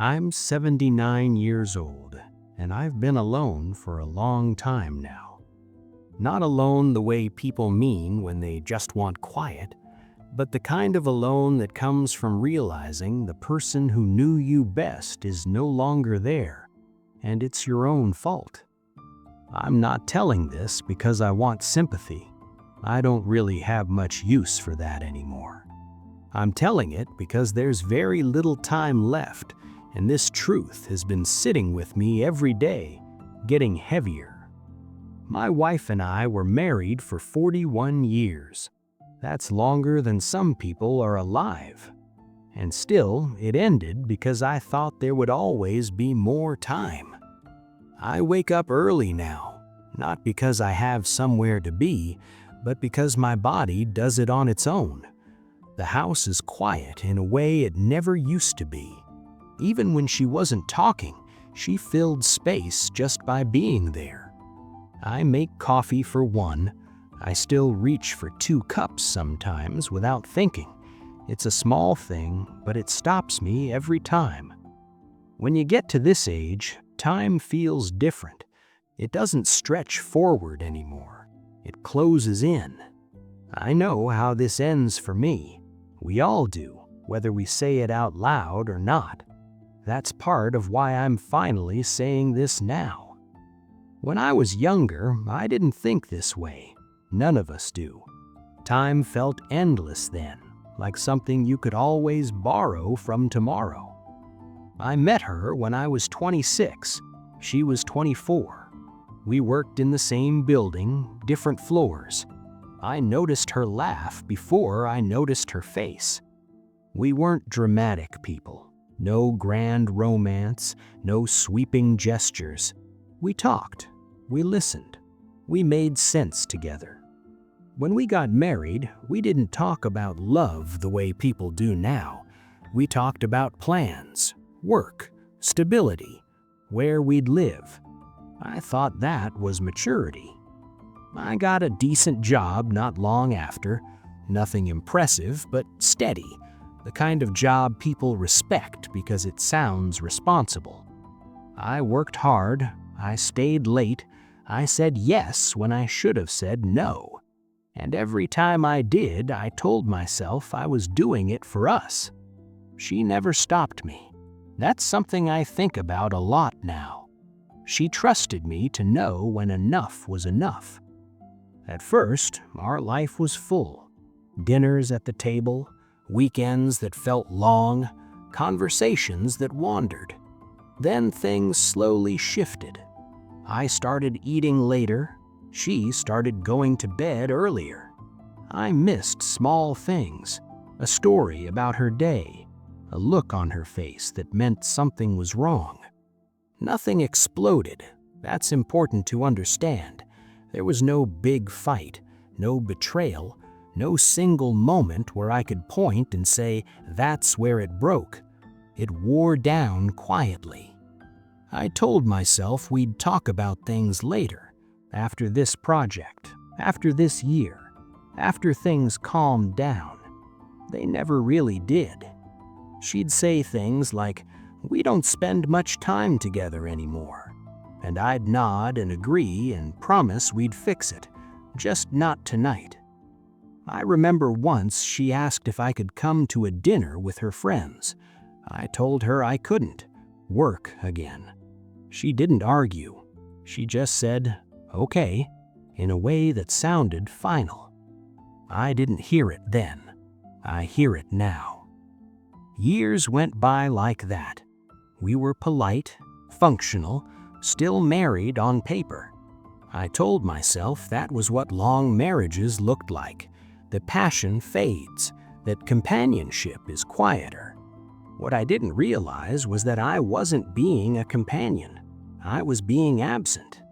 I'm 79 years old, and I've been alone for a long time now. Not alone the way people mean when they just want quiet, but the kind of alone that comes from realizing the person who knew you best is no longer there, and it's your own fault. I'm not telling this because I want sympathy. I don't really have much use for that anymore. I'm telling it because there's very little time left, and this truth has been sitting with me every day, getting heavier. My wife and I were married for 41 years. That's longer than some people are alive. And still, it ended because I thought there would always be more time. I wake up early now, not because I have somewhere to be, but because my body does it on its own. The house is quiet in a way it never used to be. Even when she wasn't talking, she filled space just by being there. I make coffee for one. I still reach for 2 cups sometimes without thinking. It's a small thing, but it stops me every time. When you get to this age, time feels different. It doesn't stretch forward anymore. It closes in. I know how this ends for me. We all do, whether we say it out loud or not. That's part of why I'm finally saying this now. When I was younger, I didn't think this way. None of us do. Time felt endless then, like something you could always borrow from tomorrow. I met her when I was 26. She was 24. We worked in the same building, different floors. I noticed her laugh before I noticed her face. We weren't dramatic people. No grand romance, no sweeping gestures. We talked. We listened. We made sense together. When we got married, we didn't talk about love the way people do now. We talked about plans, work, stability, where we'd live. I thought that was maturity. I got a decent job not long after. Nothing impressive, but steady. The kind of job people respect because it sounds responsible. I worked hard. I stayed late. I said yes when I should have said no. And every time I did, I told myself I was doing it for us. She never stopped me. That's something I think about a lot now. She trusted me to know when enough was enough. At first, our life was full. Dinners at the table, weekends that felt long, conversations that wandered. Then things slowly shifted. I started eating later. She started going to bed earlier. I missed small things, a story about her day, a look on her face that meant something was wrong. Nothing exploded. That's important to understand. There was no big fight, no betrayal, no single moment where I could point and say, that's where it broke. It wore down quietly. I told myself we'd talk about things later, after this project, after this year, after things calmed down. They never really did. She'd say things like, we don't spend much time together anymore. And I'd nod and agree and promise we'd fix it, just not tonight. I remember once she asked if I could come to a dinner with her friends. I told her I couldn't. Work again. She didn't argue. She just said, okay, in a way that sounded final. I didn't hear it then. I hear it now. Years went by like that. We were polite, functional, still married on paper. I told myself that was what long marriages looked like. That passion fades, that companionship is quieter. What I didn't realize was that I wasn't being a companion. I was being absent.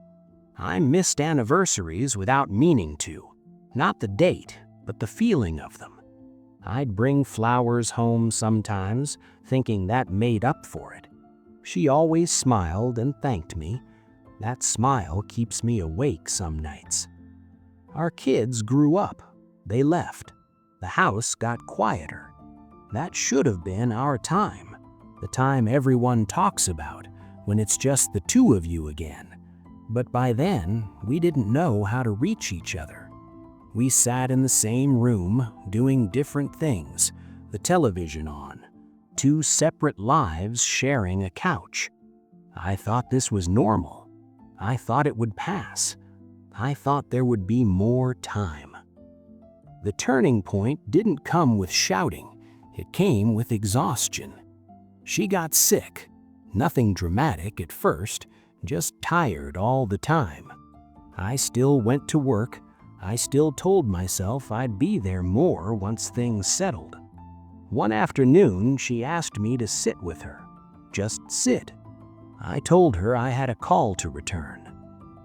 I missed anniversaries without meaning to. Not the date, but the feeling of them. I'd bring flowers home sometimes, thinking that made up for it. She always smiled and thanked me. That smile keeps me awake some nights. Our kids grew up. They left. The house got quieter. That should have been our time. The time everyone talks about, when it's just the two of you again. But by then, we didn't know how to reach each other. We sat in the same room, doing different things, the television on, two separate lives sharing a couch. I thought this was normal. I thought it would pass. I thought there would be more time. The turning point didn't come with shouting. It came with exhaustion. She got sick. Nothing dramatic at first, just tired all the time. I still went to work. I still told myself I'd be there more once things settled. One afternoon, she asked me to sit with her. Just sit. I told her I had a call to return.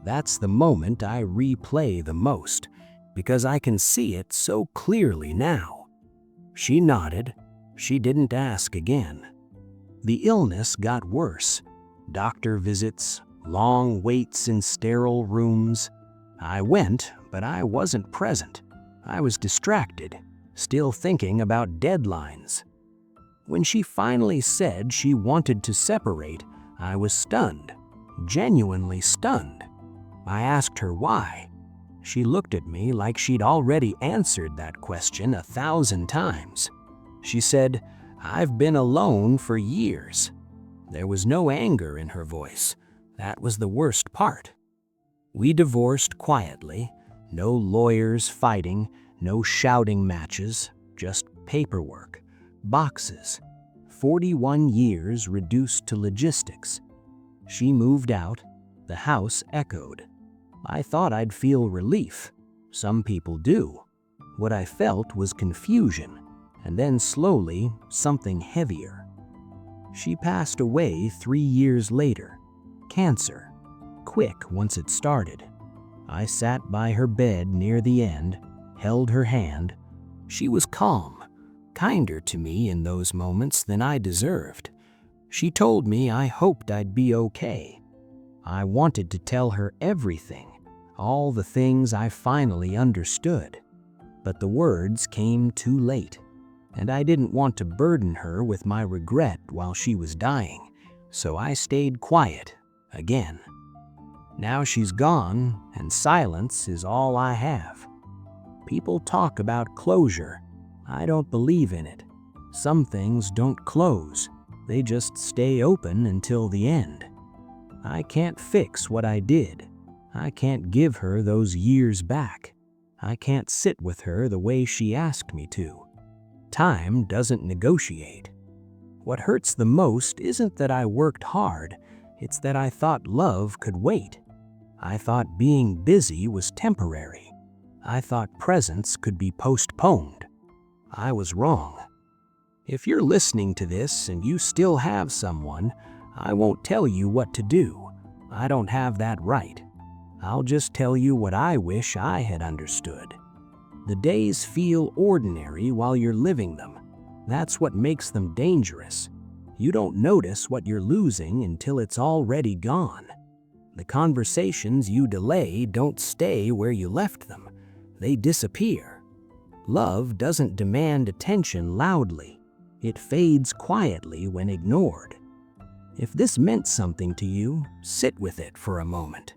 That's the moment I replay the most, because I can see it so clearly now. She nodded. She didn't ask again. The illness got worse. Doctor visits, long waits in sterile rooms. I went, but I wasn't present. I was distracted, still thinking about deadlines. When she finally said she wanted to separate, I was stunned, genuinely stunned. I asked her why. She looked at me like she'd already answered that question 1,000 times. She said, "I've been alone for years." There was no anger in her voice. That was the worst part. We divorced quietly. No lawyers fighting, no shouting matches, just paperwork, boxes. 41 years reduced to logistics. She moved out. The house echoed. I thought I'd feel relief. Some people do. What I felt was confusion, and then slowly, something heavier. She passed away 3 years later. Cancer. Quick once it started. I sat by her bed near the end, held her hand. She was calm, kinder to me in those moments than I deserved. She told me I hoped I'd be okay. I wanted to tell her everything, all the things I finally understood. But the words came too late, and I didn't want to burden her with my regret while she was dying, so I stayed quiet again. Now she's gone, and silence is all I have. People talk about closure. I don't believe in it. Some things don't close. They just stay open until the end. I can't fix what I did. I can't give her those years back. I can't sit with her the way she asked me to. Time doesn't negotiate. What hurts the most isn't that I worked hard. It's that I thought love could wait. I thought being busy was temporary. I thought presence could be postponed. I was wrong. If you're listening to this and you still have someone, I won't tell you what to do. I don't have that right. I'll just tell you what I wish I had understood. The days feel ordinary while you're living them. That's what makes them dangerous. You don't notice what you're losing until it's already gone. The conversations you delay don't stay where you left them. They disappear. Love doesn't demand attention loudly. It fades quietly when ignored. If this meant something to you, sit with it for a moment.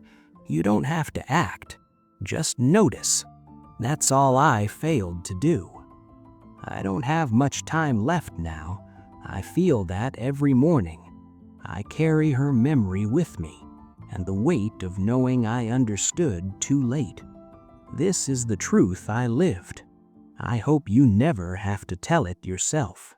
You don't have to act. Just notice. That's all I failed to do. I don't have much time left now. I feel that every morning. I carry her memory with me, and the weight of knowing I understood too late. This is the truth I lived. I hope you never have to tell it yourself.